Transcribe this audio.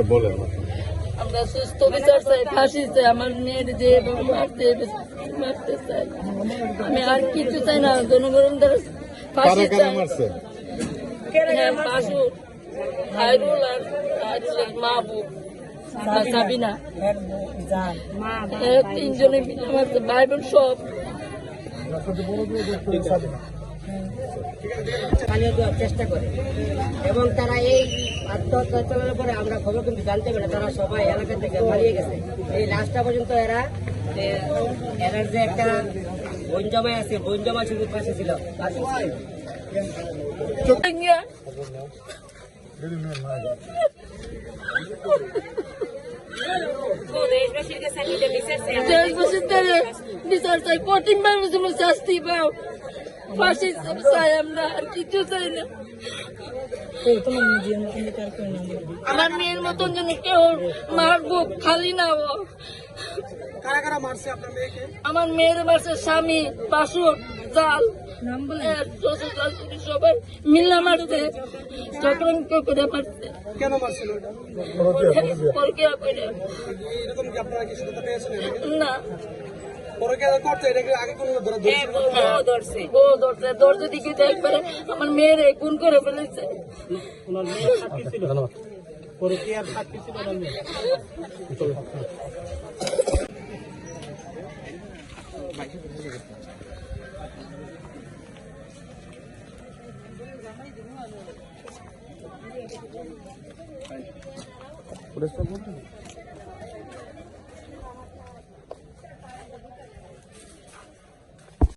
হয়েছে বলেন। আমরা সুস্থ বিচার চাই, ফাঁসি চাই, আমার মেয়ের যে মারতে চাই। আমি আর কিছু চাই না, জনগণ ফাঁসি চাই। বাসু খায়রুল আর মাহবুব সাবিনা তিনজনে মিলে মারছে, ভাই বোন সব। পানীয় দেওয়ার চেষ্টা করে এবং তারা এই আত্মহত্যা চালানোর পরে আমরা খবর কিন্তু জানতে পারি তারা সবাই এলাকা থেকে পালিয়ে গেছে। এই লাস্টটা পর্যন্ত এরা যে একটা বনজমায় আছে, বনজমা শুধু পাশে ছিল। বিচার চাই, কঠিন মানুষ শাস্তি পাও, ফাঁসি চাই, আমরা আর কিছু চাই না। আমার মেয়ের মতন যেন কেউ মারবো খালি না ও। আমার মেয়ের মারছে স্বামী, বাসুর, জাল, সবাই মিল্লা মারছে, চক্রান্ত করে মারছে। কেন মারছিল? না ধরছে দিকে একবারে আমার মেয়ের গুণ করে ফেলেছে। পুলিশ